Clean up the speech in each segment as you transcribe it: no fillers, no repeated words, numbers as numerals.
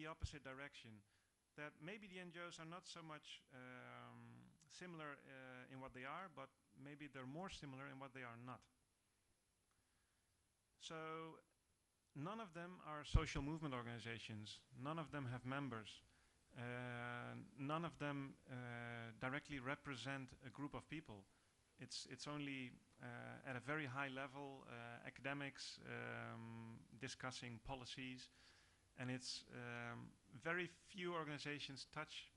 the opposite direction. That maybe the NGOs are not so much similar in what they are, but maybe they're more similar in what they are not. So none of them are social movement organizations. None of them have members. None of them directly represent a group of people. It's only at a very high level, academics discussing policies, and it's very few organizations touch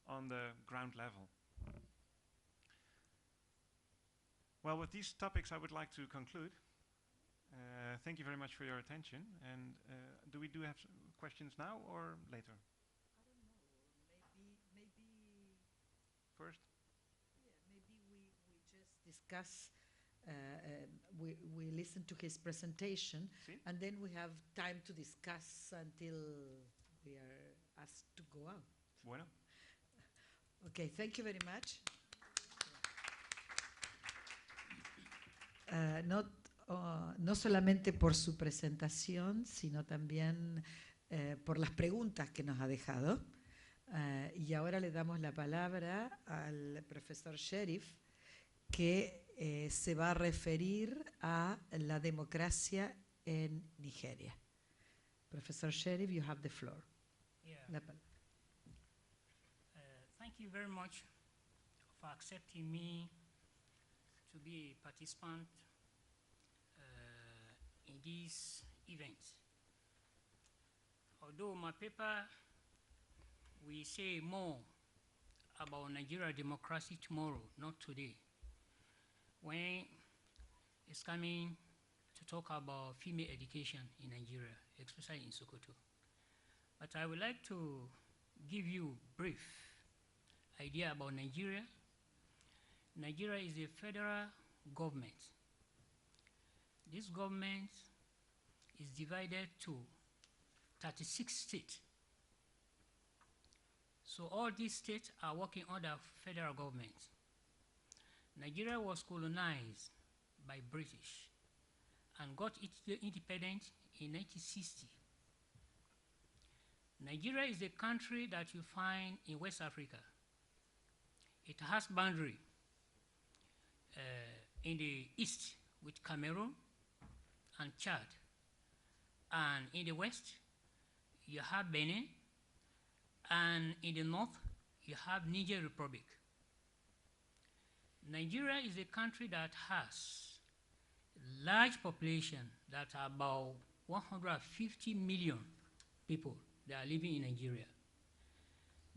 on the ground level. Well, with these topics, I would like to conclude. Thank you very much for your attention. And do we have questions now or later? I don't know. Maybe first. Yeah, maybe we just discuss. We listen to his presentation, See? and then we have time to discuss until we are asked to go out. Bueno. Okay, thank you very much. No solamente por su presentación, sino también por las preguntas que nos ha dejado. Y ahora le damos la palabra al profesor Sheriff, que se va a referir a la democracia en Nigeria. Professor Sheriff, you have the floor. Yeah. Thank you very much for accepting me to be a participant in this event. Although my paper will say more about Nigeria democracy tomorrow, not today, when it's coming to talk about female education in Nigeria, especially in Sokoto. But I would like to give you a brief idea about Nigeria. Nigeria is a federal government. This government is divided to 36 states. So all these states are working under federal government. Nigeria was colonized by British and got its independence in 1960. Nigeria is a country that you find in West Africa. It has boundary in the east with Cameroon and Chad. And in the west, you have Benin. And in the north, you have Niger Republic. Nigeria is a country that has large population that are about 150 million people that are living in Nigeria.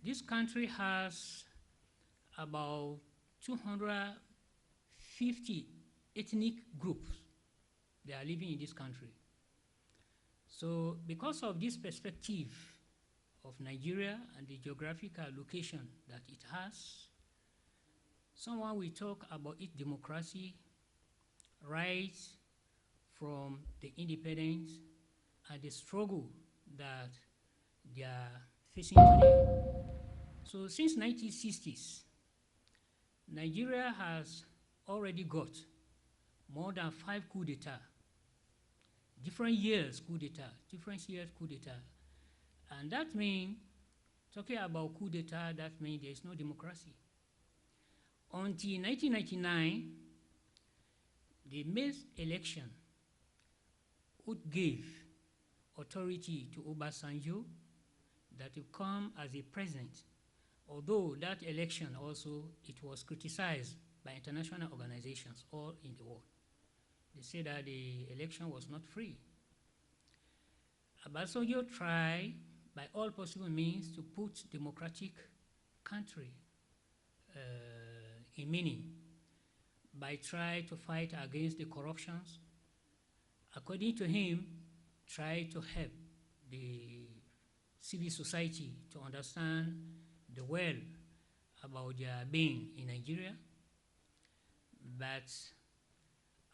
This country has about 250 ethnic groups that are living in this country. So because of this perspective of Nigeria and the geographical location that it has, someone will talk about its democracy right from the independence and the struggle that they are facing today. So since 1960s, Nigeria has already got more than 5 coups d'etat, different years coup d'etat, and that means, talking about coup d'etat, that means there is no democracy. Until 1999, the made election would give authority to Obasanjo that will come as a president. Although that election also, it was criticized by international organizations all in the world. They say that the election was not free. Obasanjo tried by all possible means to put democratic country in meaning by trying to fight against the corruptions. According to him, try to help the civil society to understand the well about their being in Nigeria. But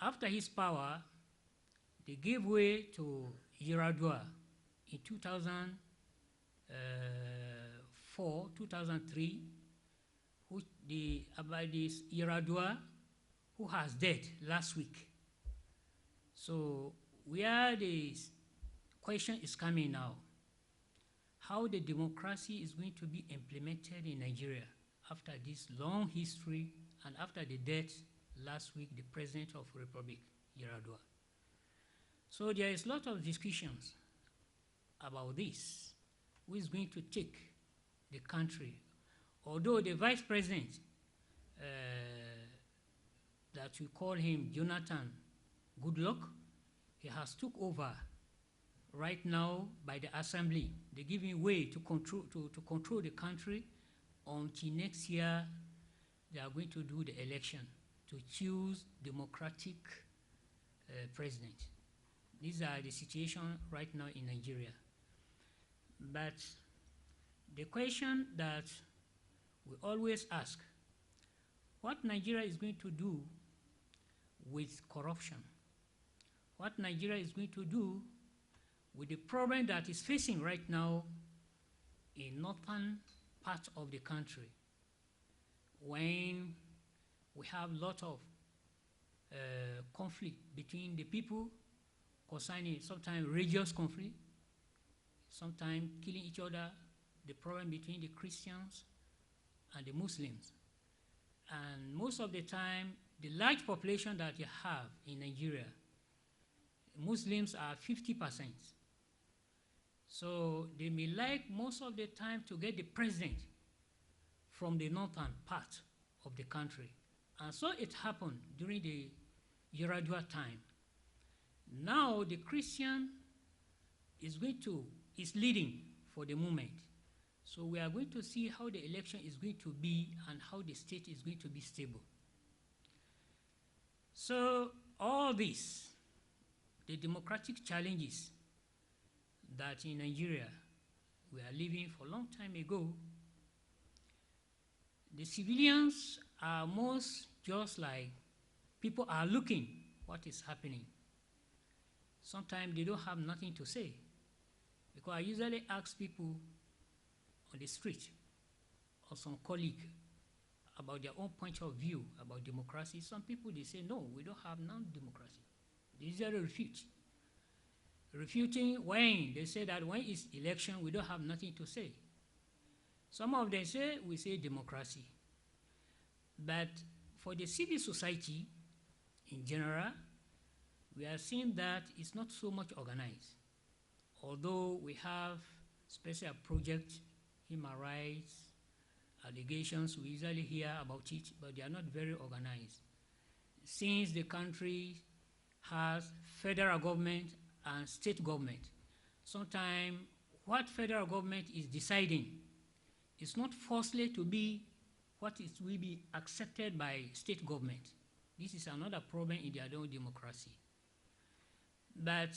after his power, they gave way to Yar'Adua in 2004, 2003, which about this Yar'Adua, who has died last week. So where the question is coming now, how the democracy is going to be implemented in Nigeria after this long history and after the death last week, the President of the Republic, Yar'Adua. So there is a lot of discussions about this, who is going to take the country. Although the Vice President, that we call him Jonathan Goodluck, he has took over right now by the assembly. They're giving way to control the country until next year. They are going to do the election to choose democratic president. These are the situation right now in Nigeria. But the question that we always ask, what Nigeria is going to do with corruption? What Nigeria is going to do with the problem that is facing right now in northern part of the country, when we have a lot of conflict between the people concerning sometimes religious conflict, sometimes killing each other, the problem between the Christians and the Muslims. And most of the time, the large population that you have in Nigeria, Muslims are 50%. So they may like most of the time to get the president from the northern part of the country. And so it happened during the Yar'Adua time. Now the Christian is leading for the moment. So we are going to see how the election is going to be and how the state is going to be stable. So all this, the democratic challenges that in Nigeria we are living for a long time ago, the civilians are most just like people are looking what is happening. Sometimes they don't have nothing to say, because I usually ask people on the street or some colleague about their own point of view about democracy. Some people, they say, no, we don't have non-democracy. They usually refute. Refuting when they say that when it's election, we don't have nothing to say. Some of them say, we say democracy. But for the civil society in general, we are seeing that it's not so much organized. Although we have special projects, human rights, allegations, we usually hear about it, but they are not very organized. Since the country has federal government and state government, sometimes what federal government is deciding is not forcefully to be what it will be accepted by state government. This is another problem in their own democracy. But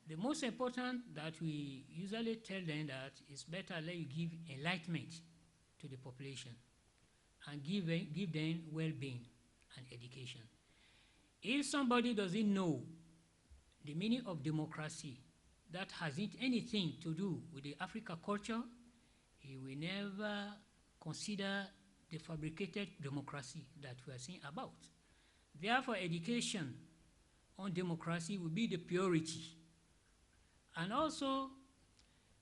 the most important that we usually tell them that it's better let you give enlightenment to the population and give them well-being and education. If somebody doesn't know the meaning of democracy, that hasn't anything to do with the African culture, he will never consider the fabricated democracy that we are seeing about. Therefore, education on democracy will be the priority. And also,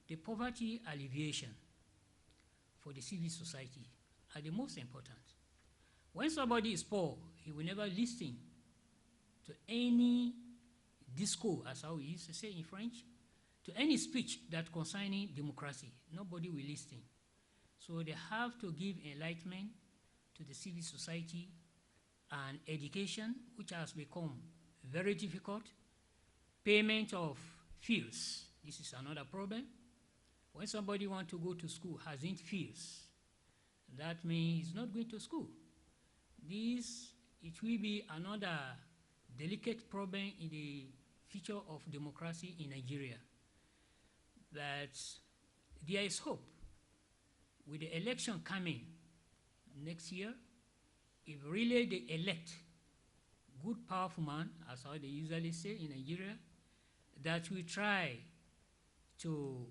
the poverty alleviation for the civil society are the most important. When somebody is poor, he will never listen to any discourse, as how we used to say in French, to any speech that concerning democracy. Nobody will listen. So they have to give enlightenment to the civil society and education, which has become very difficult. Payment of fees, this is another problem. When somebody wants to go to school, hasn't fees, that means he's not going to school. This, it will be another delicate problem in the future of democracy in Nigeria. But there is hope. With the election coming next year, if really they elect good, powerful man, as how they usually say in Nigeria, that we try to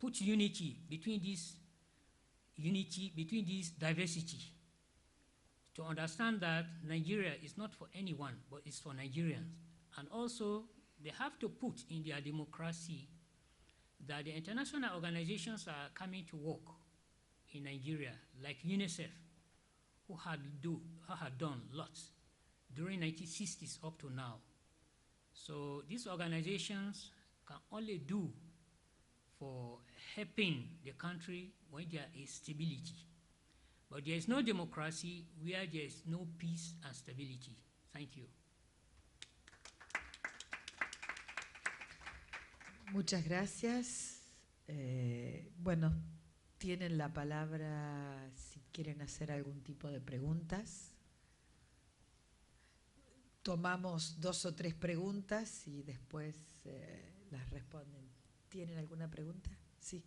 put unity between this diversity, to understand that Nigeria is not for anyone, but it's for Nigerians. And also, they have to put in their democracy that the international organizations are coming to work in Nigeria, like UNICEF, who had done lots during 1960s up to now. So these organizations can only do for helping the country when there is stability. But there is no democracy where there is no peace and stability. Thank you. Muchas gracias. Bueno, tienen la palabra si quieren hacer algún tipo de preguntas. Tomamos 2 o 3 preguntas y después las responden. ¿Tienen alguna pregunta? Sí.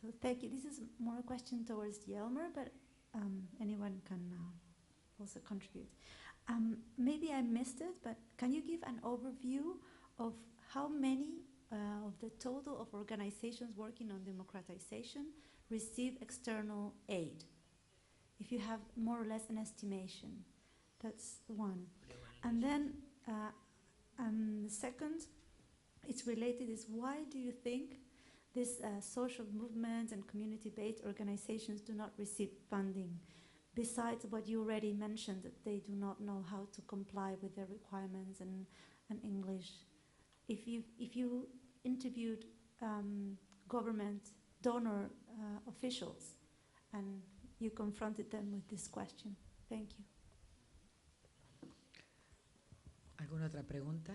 So thank you. This is more a question towards Jelmer, but anyone can also contribute. Maybe I missed it, but can you give an overview of how many of the total of organizations working on democratization receive external aid? If you have more or less an estimation, that's one. And then the second, it's related, is why do you think these social movements and community-based organizations do not receive funding? Besides what you already mentioned, that they do not know how to comply with their requirements and English. If you interviewed government donor officials and you confronted them with this question. Thank you. ¿Alguna otra pregunta?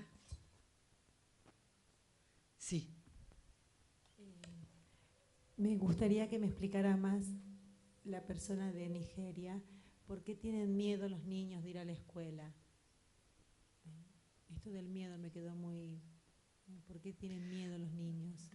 Sí. Me gustaría que me explicara más la persona de Nigeria, ¿por qué tienen miedo los niños de ir a la escuela? Esto del miedo me quedó muy... ¿Por qué tienen miedo los niños?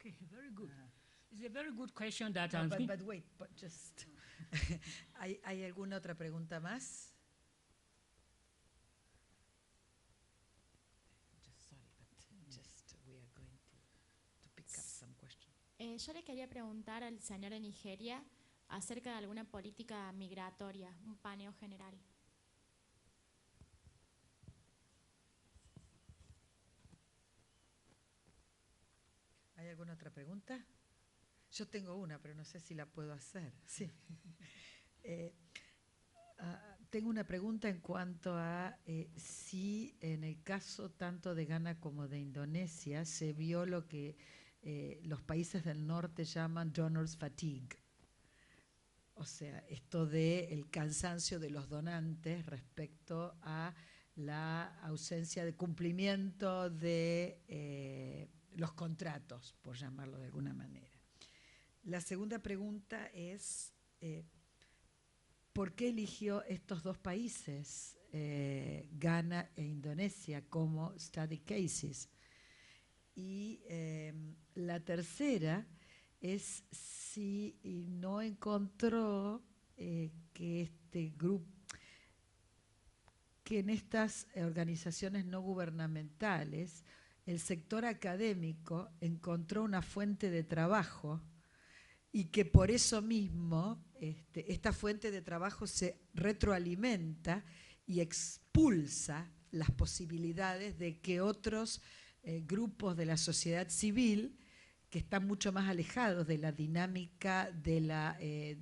Okay, very good. It's a very good question that No, but wait, but just... ¿Hay alguna otra pregunta más? Just we are going to pick up some questions. Yo le quería preguntar al señor de Nigeria acerca de alguna política migratoria, un paneo general. ¿Hay alguna otra pregunta? Yo tengo una, pero no sé si la puedo hacer. Sí. Tengo una pregunta en cuanto a si en el caso tanto de Ghana como de Indonesia se vio lo que los países del norte llaman donors fatigue. O sea, esto del cansancio de los donantes respecto a la ausencia de cumplimiento de los contratos, por llamarlo de alguna manera. La segunda pregunta es, ¿por qué eligió estos 2 países, Ghana e Indonesia, como study cases? Y la tercera es si no encontró que este grupo, que en estas organizaciones no gubernamentales el sector académico encontró una fuente de trabajo y que por eso mismo esta fuente de trabajo se retroalimenta y expulsa las posibilidades de que otros grupos de la sociedad civil que están mucho más alejados de la dinámica de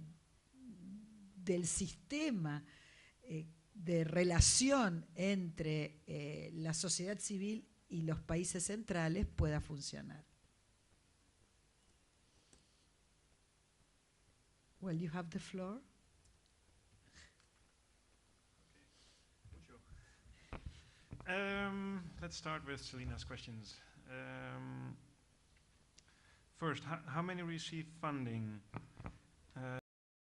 del sistema de relación entre la sociedad civil y los países centrales pueda funcionar. Well, you have the floor. Let's start with Selina's questions. First, how many receive funding